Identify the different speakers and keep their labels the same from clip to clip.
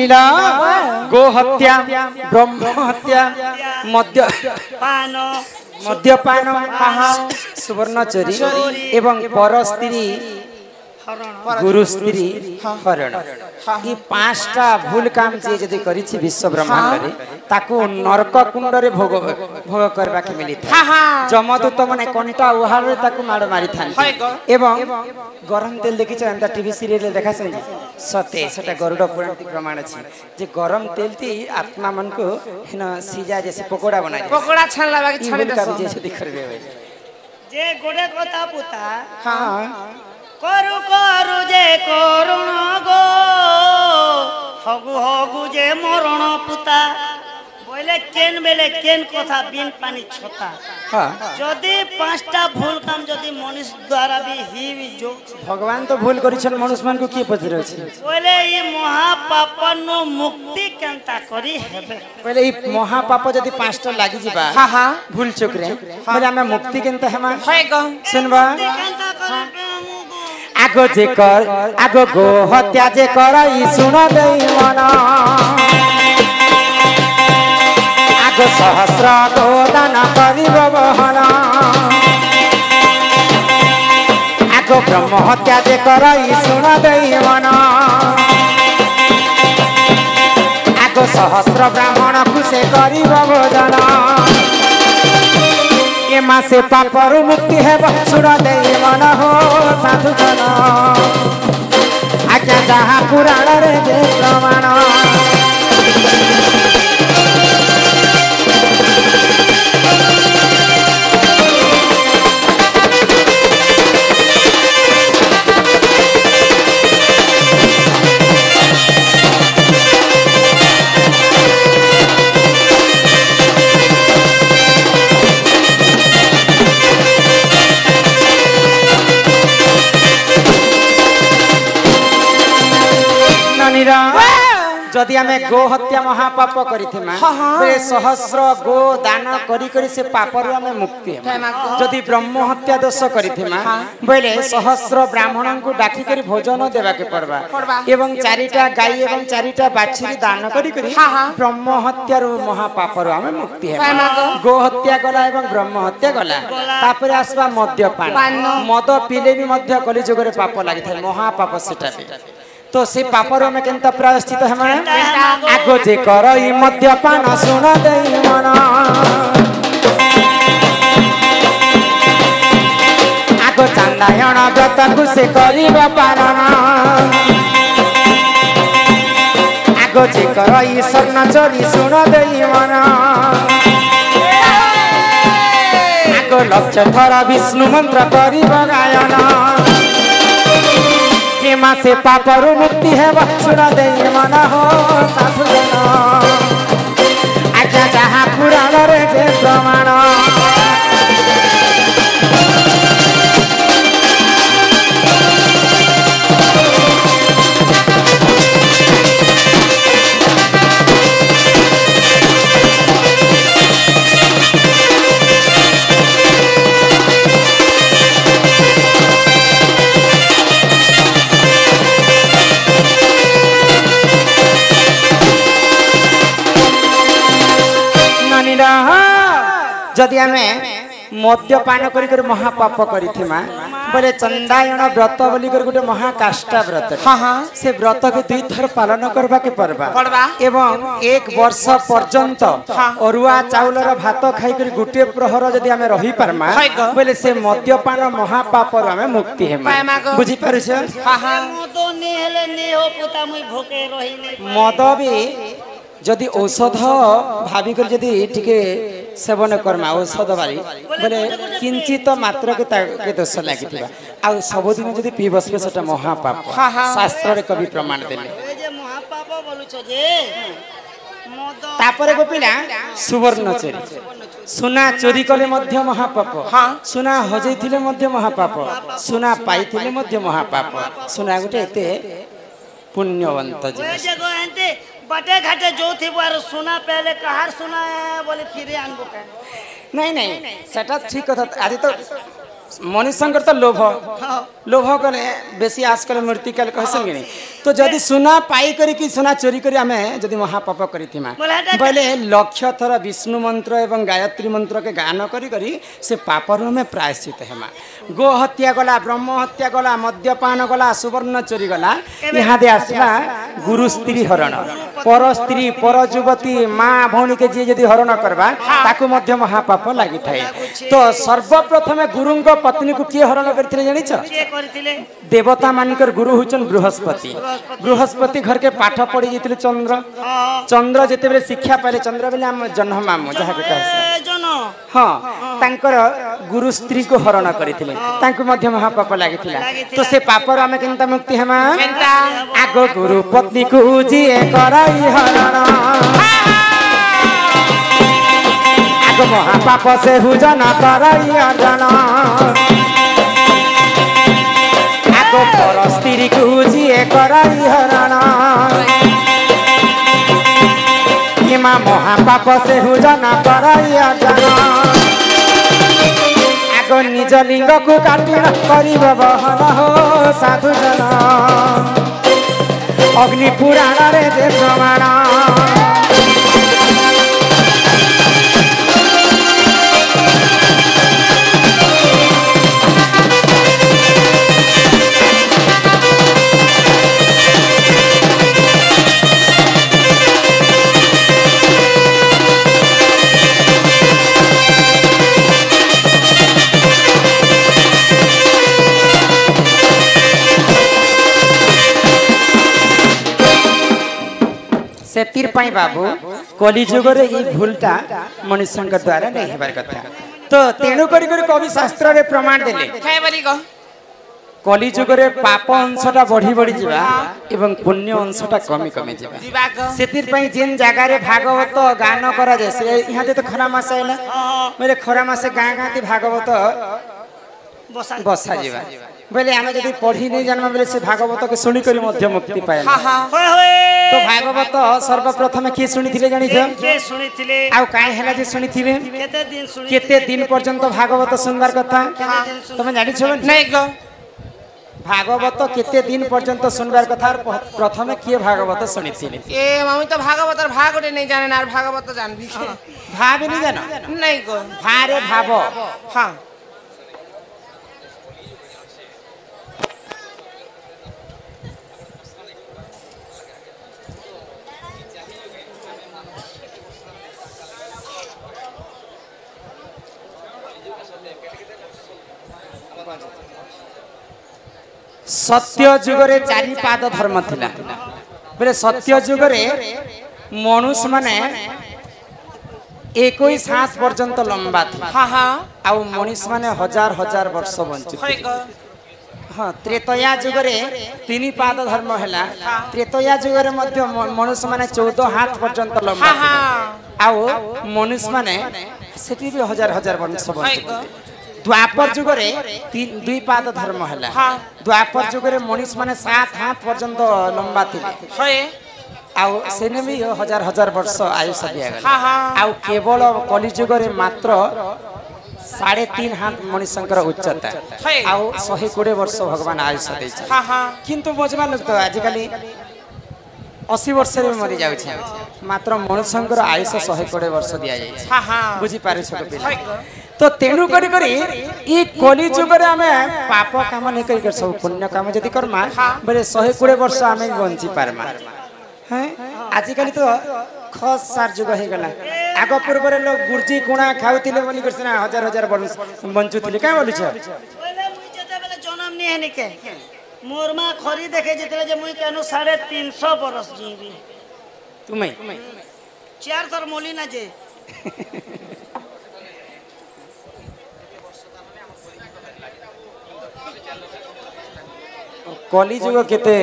Speaker 1: जानिला गो हत्या ब्रह्म हत्या मद्यपान सुवर्ण चोरी एवं पर स्त्री गुरु स्त्री हरण ये पांचटा भूल काम जे जदि करिछि विश्व ब्रह्मांड रे ताकू नरक कुंड रे भोग करबा के मिली था जमदूत माने कंटा उहार रे ताकू मार मारी थान एवं गरम तेल देखि चंदा टीवी सीरियल देखा सै सते सेटा गरुड़ पुराण प्रमाण अछि जे गरम तेल ती आत्मा मन को हिना सीजा जैसे पकोड़ा बनाई
Speaker 2: पकोड़ा छानला बाकी छाड़ी दस
Speaker 1: जे जदि करबे
Speaker 2: जे गोडे कथा पुता हां करु करु जे करुण गो हगु हगु जे मरण पुता बोले केन बेले केन कथा बिन पानी छता हां जदी पांचटा भूल काम जदी मनुष्य द्वारा भी ही जो
Speaker 1: भगवान तो भूल करिछन मनुष्य मन को की पजरे अछि
Speaker 2: बोले ई महापापन मुक्ति केनता करी हेबे
Speaker 1: बोले ई महापाप जदी पांचटा लागि जिबा हां हां भूल चुक रे बोले हमें मुक्ति केनता हेमा है ग सुनबा आगो जे कर आगो गो हत्या जे करई सुन देई मन आगो सहस्र गो दान करिब बहन आगो ब्रह्म हत्या जे करई सुन देई मन आगो सहस्र ब्राह्मण को से करिब भोजन ये मासे पापरु मुक्ति है सुन देई मन हो साधु जन आज्ञा जहाँ पुराण रे जे प्रमाण जदि आमे गो हत्या महापाप करिथिमा बे सहस्र गो दान करी करी से पापरु आमे मुक्ति जदि ब्रह्म हत्या दोष करिथिमा बोले सहस्र ब्राह्मणन को डाकी करी भोजन देबा के पड़बा एवं चारिटा गाय एवं चारिटा बाछी दान करी करी ब्रह्म हत्या रु महापापरु आमे मुक्ति हे गो हत्या गला एवं ब्रह्म हत्या गला तापरे आसबा मद्यपान मद पीले भी मध्य कली जुगरे पाप लागि थाए महापाप सेटा तो से पापर में केनता प्रायश्चित है माने आगो जे करई मद्यपान सुन देई मन आगो चांदायण व्रत को से करिब पारण आगो जे करई स्वर्ण चोरी सुन देई मन आगो लक्ष थर विष्णु मंत्र करिब गायन मासे पापरु मुक्ति है सुन देई मन हो साधु जन आज्ञा जहाँ पुराण रे जे प्रमाण जदि आमे मद्यपान करी कर महापाप करिथिमा बोले चंदायण व्रत बोली कर गुटे महाकाष्टा व्रत से व्रत के दुई थर पालन करबा के पड़बा एवं एक वर्ष पर्यंत अरुआ चाउलर भात खाई कर गुटे प्रहर जदि आमे रही परमा बोले से मद्यपान महापाप रो आमे मुक्ति हेमा बुझी पारुछ
Speaker 2: मद ने हेले ने हो पुता मुई भोके रही
Speaker 1: मद भी जदि औषध भावी कर जदि टिके सेवन करमा औषध वाली बोले किंचित मात्र के दोष लागिथिबा आ सब दिन जदि पी बसबे सेटा महापाप शास्त्र रे कवि प्रमाण देले
Speaker 2: ए जे महापाप बोलु छ जे मद
Speaker 1: तापरे गोपिला सुवर्ण चोरी सुना चोरी कले मध्य महापाप सुना हजैथिले मध्य महापाप सुना पाइथिले मध्य महापाप सुना गुटे एते पुण्यवंत
Speaker 2: जे बटे घाटे जो थी बार सुना पहले कहार सुना है बोले फिर आनबो का
Speaker 1: नहीं नहीं सेटा ठीक कथा आज तो मनुष्य तो लोभ लोभ कले बेसी आजकल मूर्ति कल कहसन कि नहीं तो जदि सुना पाई करी सुना चोरी करी आमे जदि महापाप करिथिमा बोले लक्ष्य थर विष्णु मंत्र एवं गायत्री मंत्र के गान करी से पापर में प्रायश्चित हेमा गो हत्या गला ब्रह्म हत्या गला मद्यपान गला सुवर्ण चोरी गला यहाँ दे आसला गुरु स्त्री हरण पर स्त्री पर युवती माँ भौणी के जी जदि हरण करबा ताकू मध्य महापाप लागि थाए तो सर्वप्रथम गुरुंग पत्नी को किए हरण करथिले जानिछ देवता मानकर गुरु होचन बृहस्पति बृहस्पति घर के पाठ पढ़ी जेतिले चंद्र चंद्र जेते बेले शिक्षा पाले चंद्र बेले हम जन्म मामू जहा के हाँ तांकर गुरु स्त्री को हरण करथिले तांको मध्य महापाप लागिथिला तो से पापर आमे केनता मुक्ति हेमा आगो गुरु पत्नी को जिए कराई हरण आगो महापाप से हुजन कराई हरण आगो पर स्त्री को जिए कराई हरण हिमा महापाप से हुजन कराई हरण आगो निज लिंग को काटी करिब बहन हो साधु जन अग्नि पुराण रे जे प्रमाण से बाबू कलिजुग ये भूलटा मनुष्य द्वारा नहीं हेबार कथा तो तेणु कवि शास्त्र रे प्रमाण देले कलिजुग रे पाप अंशटा बढ़ी बढ़ी जीवा एवं पुण्य अंशटा कमी कमी जीवा सेतिर पई जेन जगह रे भागवत गान करा जाय से यहाँ तो खरा मास आइला मेरे खरा मासे गाँ गाँ भागवत बसा जीवा बोले आमे जदि पढ़ी नहीं जानबा बोले से भागवत के सुनी करी मध्य मुक्ति पाए तो भागवत सर्वप्रथम किए शुणी जानी आ काई हैला जे शुणी केते दिन पर्यंत भागवत सुनबार कथा तुम जानि छ नहीं गो भागवत केते दिन पर्यंत सुनबार कथा प्रथम किए भागवत शुणी ए मम्मी तो भागवत भागोटे नहीं जाने ना भागवत जानबी भाव नहीं जानो नहीं गो भारे भाव हां सत्य जुगरे चारि पाद धर्म थिला बोले सत्य जुगरे मनुष्य माने 21 हाथ पर्यंत लंबा था आउ मनुष्य माने हजार हजार वर्ष बंचु हाँ त्रेतया जुगरे 3 पाद धर्म हैला त्रेतया जुगरे मध्य मनुष्य माने 14 हाथ पर्यंत लंबा आउ मनुष्य माने सेठी भी हजार हजार वर्ष बंचु द्वापर जुगरे 2 पाद धर्म हैला द्वापर जुगरे मनुष्य माने 7 हाथ पर्यंत लंबा थिले आउ सेने भी हजार हजार वर्ष आयुष दिया गला आउ केवल कलि जुगरे मात्र 3.5 हाथ मनुष्यंकर उच्चता आउ 120 वर्ष भगवान आयुष दै छ किंतु बजमा लोग तो आजिकली 80 वर्ष रे मरि जाउ छ मात्र मनुष्यंकर आयुष 120 वर्ष दिया जाय छ बुझी पारे छ पिला तो तेणु करी ये कलि जुगरे आमे पाप काम नहीं करी सब पुण्य काम जदि करमा बोले 120 वर्ष आमे बंची पारमा हैं आजिकल तो खस सार जुग हे गला आग पूर्व रे लोग गुर्जी कुणा खाउतिले बोली करसना हजार हजार वर्ष बंचुतिले का बोली छ बोले मुई जते बेले जन्म नहीं है निके मोर मां खरी देखे जते जे मुई केनु 350 वर्ष जीवी तुमै 4 तर मोली ना जे कलि जुग केते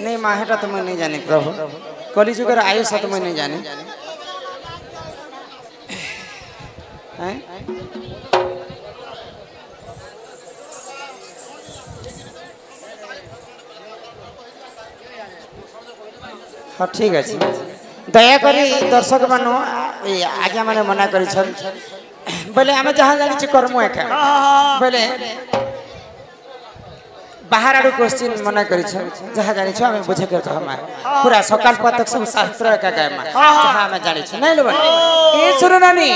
Speaker 1: नहीं माहेटा तो मैं नहीं जाने प्रभु कलि जुगर आयुष तो मैं नहीं जाने हैं हाँ ठीक है दयाकोरी दर्शक मान आज्ञा माने मना कर बोले आम जहाँ जानी कर्म एका बोले बाहर आड़ू क्वेश्चन मना करी जहाँ जानी छो हमें बुझे कर कहमा पूरा सकाल तक सब शास्त्र का गायमा जहाँ हमें जानी छो नहीं लो ये सुनो नानी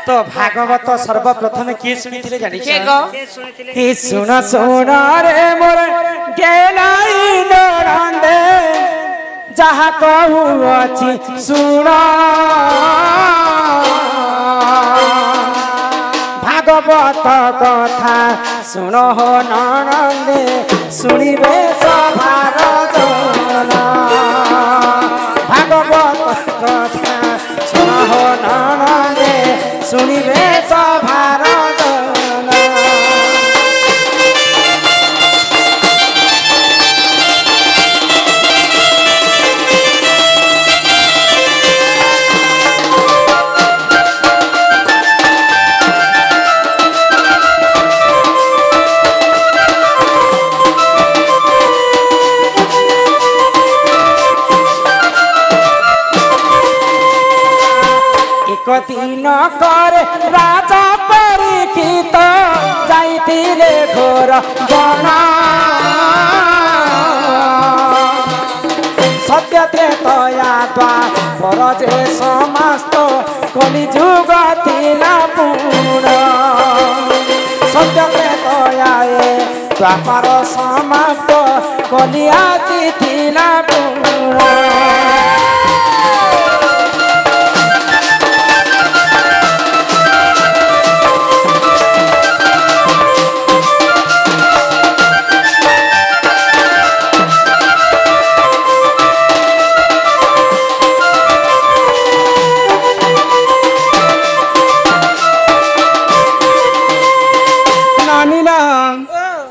Speaker 1: तो भागवत सर्वप्रथम किए सुनी थिले जानी छो हे सुनो सुनो रे मोर गेलाई नरंदे जहाँ कहू अछि सुनो भागवत कथा सुनो हो ननंदे सुनिबे सभार जन भागवत कथा सुनो हो ननंदे सुनिबे सभार जन दिन कर राजा परीक्षित जाइतिले घोर बना सत्य त्रेतया द्वापर जे समस्त कलि जुग थिला पूर्ण सत्य त्रेतया द्वापर समाप्त कलि आसिथिला पूर्ण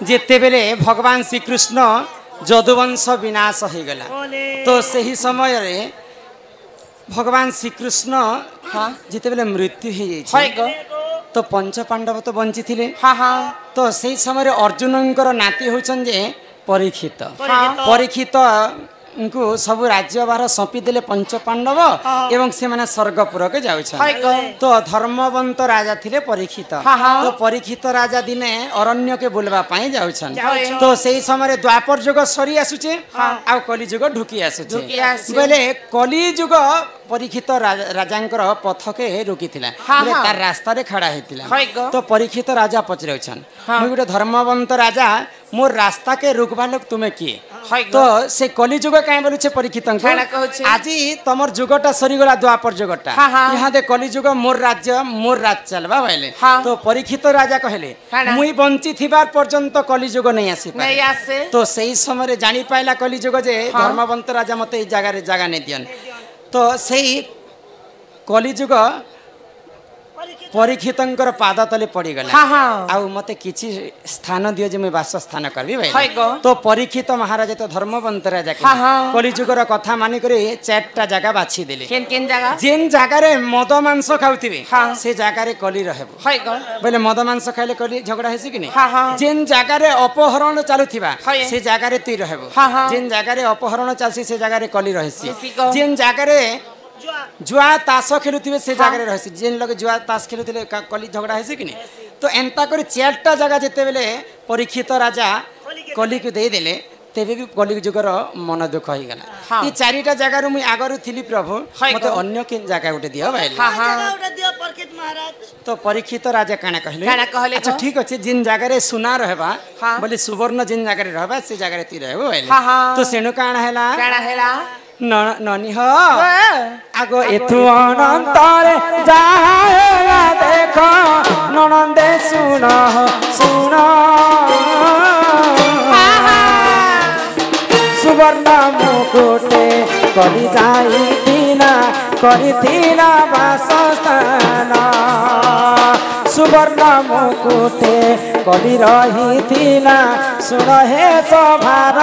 Speaker 1: जेते बेले भगवान श्री कृष्ण जदुवंश विनाश हो गला तो सही समय रे भगवान श्री कृष्ण जेते बेले मृत्यु हो तो पंच पांडव तो बंची थिले तो सही समय रे अर्जुनंकर नाती होचन जे परीक्षित परीक्षित उनको सब राज्य बार सौंपी देले पंच पांडव एवं से माने स्वर्गपुर के जाउछन तो धर्मवंत राजा थिले परीक्षित तो परीक्षित राजा दिने अरण्य के बुलवा पाई जाउछन तो सेही समय द्वापर युग सरी आसुचे आ कली युग ढुकी आसुचे बोले कली युग परीक्षित राजांकर पथ के रुकी थिला बोले तार रास्ता रे खड़ा हेतिला तो परीक्षित राजा पचरउछन मु गुटे धर्मवंत राजा मोर रास्ता के रुकबा लोग तुमे किए तो से कली युग काई बोलुछे परीक्षित आज तमर जुगटा सरीगला द्वापर जुगटा यहाँ दे कली युग मोर राज चलबा बोले तो परीक्षित राजा कहले मुई बंची थिबार पर्यंत कली युग नहीं आसे तो सही समय जानी पाइला कली युग जे धर्मवंत राजा मते ए जगह नहीं दियन तो सही कली युग परीक्षितंकर पाद तले पड़ी गला आउ मते किछि स्थान दियो जे मैं वास स्थान करबी भाई तो परीक्षित महाराज तो धर्मवंत राजा के कली युगर कथा मानि करे चारटा जगह बाछि देले केन केन जगह जेन जगह रे मद मांस खाउतिबे से जगह रे कली रहबो बोले मद मांस खाइले कली झगड़ा हेसी कि नहीं जेन जगह रे अपहरण चालुथिबा से जगह रे तुई रहबो जेन जगह रे अपहरण चालसी से जगह रे कली रहसी जेन जगह रे जुआ ताश खेलुथिबे से जगह रहसी जेन लोग जुआ ताश खेलुथिले कली झगड़ा हेसी कि नहीं तो एंता करे चारटा जगह जेते बेले परीक्षित राजा कली को दे देले तेबे भी कली जुगर मन दुख हो गला ई चारिटा जगह रु मुई आगरु थिली प्रभु मते अन्य किन जगह उठे दियो भाई
Speaker 2: दियो परीक्षित महाराज
Speaker 1: तो परीक्षित राजा काना कहले अच्छा ठीक अछि जिन जगह रे सुना रहबा बोले सुवर्ण जिन जगह रे रहबा से जगह रे ती रहबो भाई तो सेनु काना हैला ननी हो आगो एथु अनंतरे जाएगा देखो ननंदे सुनो सुनो सुवर्ण मुकुटे कली जाइतिना करिथिला वासस्थान सुवर्ण मुकुटे कली रहिथिला सुन हे सभार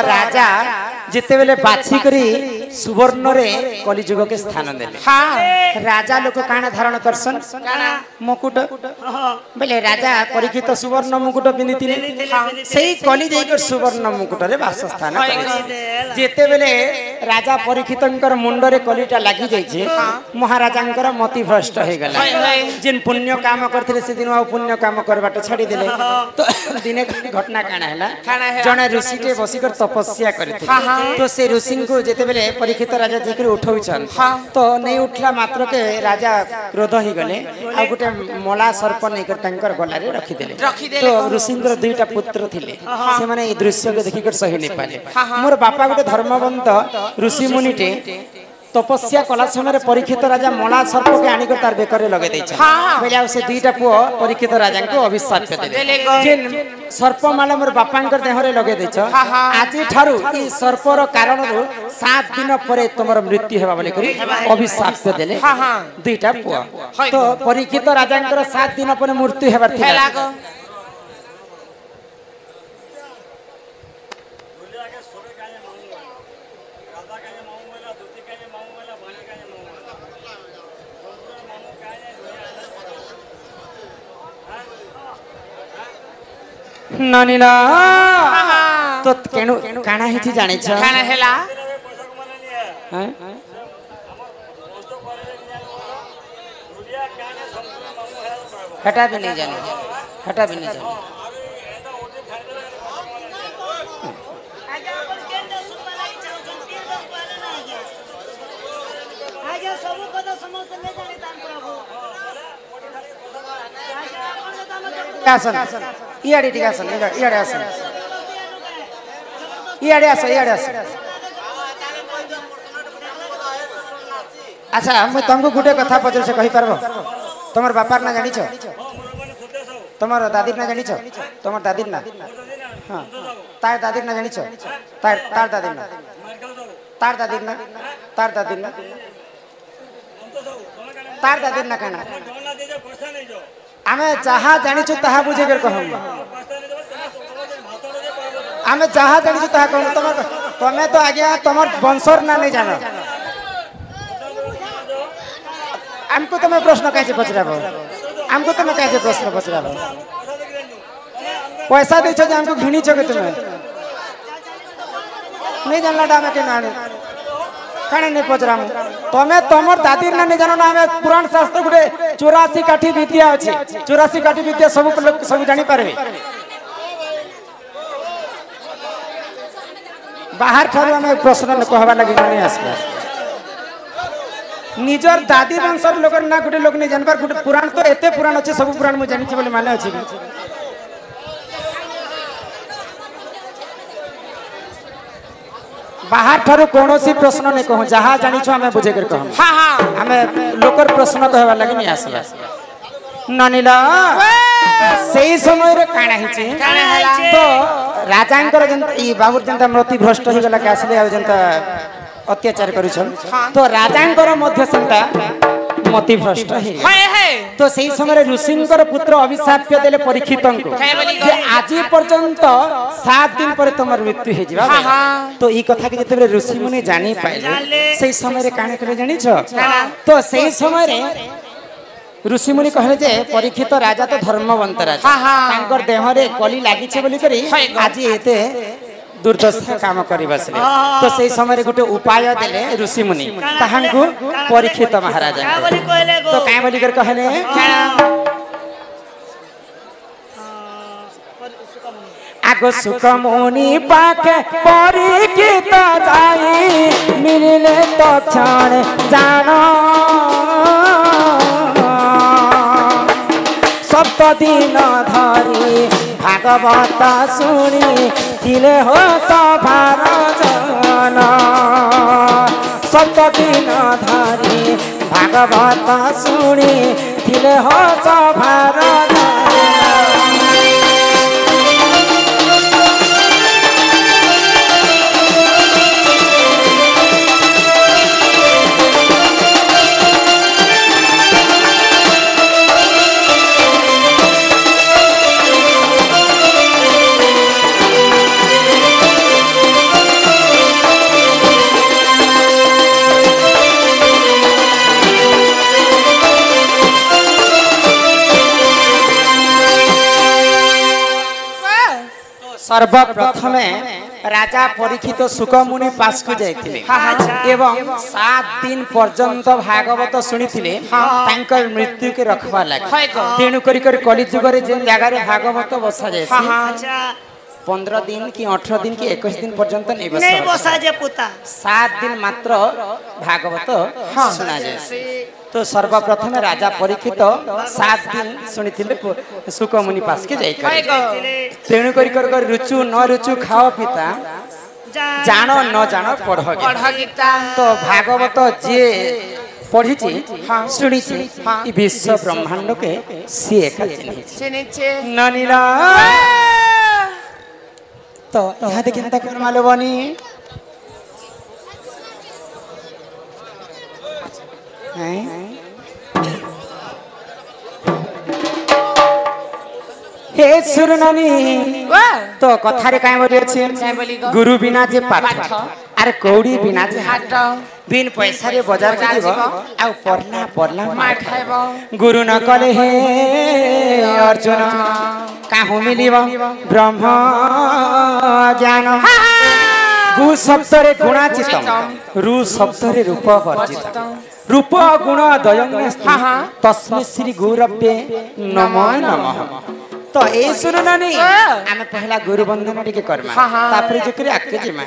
Speaker 1: राजा जिते बेले बाछी करी सुवर्ण रे कलिजुग के स्थान देले हाँ राजा लोक काना धारण करसन मुकुट बोले राजा परीक्षित सुवर्ण मुकुट पिंधिथिले सेही कलि जाइकर सुवर्ण मुकुट रे वासस्थान जेते बेले राजा परीक्षितंकर मुंड रे कलिटा लागि जाय छे महाराजांकर मति भ्रष्ट हे गला जिन पुण्य काम करथिले से दिन पुण्य काम करबाट छाडी देले तो दिने घटना काना हैला जने ऋषि के बसिकर तपस्या करथिले तो से ऋषि को जेते बेले परीक्षित राजा जेकर उठौछन तो नहीं उठला मात्र के राजा क्रोध ही गले आ गुटे मला सर्प नै कर तंकर गला रे रखि देले तो ऋषिंकर दुईटा पुत्र थिले से माने ई दृश्य के देखि कर सही नै पाले मोर बापा गुटे धर्मवंत ऋषि मुनिटे तपस्या कला समय परीक्षित राजा मला सर्प के आनी तार बेकर लगे दे बोले से दुईटा पुओ परीक्षित राजा को अभिशाप देले जेन सर्प माला मोर बापांकर देहरे लगे देछ आज ठारू ई सर्पर कारण 7 दिन परे तमर मृत्यु हेबा बोले करी अभिशाप देले दुईटा पुओ तो परीक्षित राजांकर 7 दिन परे मृत्यु हेबार थिला नानीला तो केनु काना हिथि जाने छ काना हेला हैं हटा भी नहीं जाने हटा भी नहीं जाने
Speaker 2: आगे सब कदा समस्त ले जाने तान प्रभु
Speaker 1: आसन इयाडे ठीक आसन इयाडे आसन इयाडे आसन अच्छा मैं तुमको गुटे कथा पचर से कहि परबो तमर बापार ना जानि छ तमर दादीर ना जानि छ तमर दादीर ना हां तार दादीर ना जानि छ तार दादीर ना तार दादीर ना तार दादीर ना तार दादीर ना काना आमे जहा जानि छु ताहा बुझे कर कहम आमे जहा जानि छु ताहा कहम तमर तमे तो आज्ञा तमर वंशर ना नहीं जानो हमको तमे प्रश्न कैसे पचराबो हमको तमे कैसे प्रश्न पचराबो पैसा दे छ जे हमको घिनी छ के तमे नहीं जानला डामे के नानी काने नहीं पचराम तमे तमर दादीर ना नहीं जानो ना हमें पुराण शास्त्र गुटे 84 काठी विद्या अछि 84 काठी विद्या सब जानि पारबे बाहर ठार हमें प्रश्न कहबा लागि नहीं आसबा निजर दादी वंशर लोग ना गुटे लोग नहीं जानबार गुटे पुराण तो एते पुराण अछि सब पुराण मु जानि छी बोले माने अछि बाहर ठारू कोनोसी प्रश्न नहीं कहूँ जहाँ जानी छो हमें बुझे कर कहूँ हाँ हाँ हमें लोकर प्रश्न कहवा लगे नहीं आसला नानीला सही समय रे काना हिची तो राजांकर जन ई बाबूर जनता मृत्यु भ्रष्ट हो गला के आसले आ जनता अत्याचार करू छन तो राजांकर मध्य संता मति भ्रष्ट है तो सही समय ऋषिंकर पुत्र अभिशाप देले परीक्षितन को जे आज पर्यंत 7 दिन पर तमर मृत्यु हे जिबा तो ई कथा के जते ऋषि मुनि जानि पाइले सही समय रे काने करे जानि छ तो सही समय रे ऋषि मुनि कहले जे परीक्षित राजा तो धर्मवंत राजा तांकर देह रे कली लागि छे बोली करी आज एते दुर्दशा काम करी बसले तो सही समय गोटे उपाय देले ऋषि मुनि ताहांकु परीक्षित महाराजा तो काय बोली कर कहले आगो सुख मुनि पाखे परीक्षित जाई मिलले तो क्षण जानो सप्तदिन धरी भागवत शुणी थिले हो सभार जन सप्तदिन धरी भागवत शुणी थिले हो सभार सर्वप्रथमे राजा परीक्षित सुकमुनि पास को जाइथिले एवं 7 दिन पर्यंत भागवत सुनिथिले तांकर मृत्यु के रखवा लागे तेणु करी कलिजुग रे जे जगह रे भागवत बसा जाय 15 दिन कि 18 दिन कि 21 दिन पर्यंत नहीं
Speaker 2: बसा जे पुता
Speaker 1: 7 दिन मात्र भागवत सुना जाय तो सर्वप्रथम राजा परीक्षित 7 दिन सुनिथिले सुकमुनि पास के जाय तेणु करी रुचु न रुचु खाओ पिता जानो न जानो पढ़ गीता तो भागवत जे पढ़ी शुणी विश्व ब्रह्मांड के सी ननीला तो यहाँ देखिए चिंता कर मालूबनी हे सुरनानी तो कथारे काय बोली अछि गुरु बिना जे पाठ अरे कौड़ी बिना जे हाट बिन पैसा रे बाजार के जीव आ पढ़ला मार खाइबो गुरु न कले हे अर्जुन काहू मिलिबो ब्रह्म ज्ञान गु शब्द रे गुणाचितम रु शब्द रे रूप वर्जित रूप गुण दयं तस्मै श्री गुरव्ये नमो नमः तो ए सुनो ना नहीं आमे पहला गुरु बंधन टिके करमा तापरे जो करे आके जिमा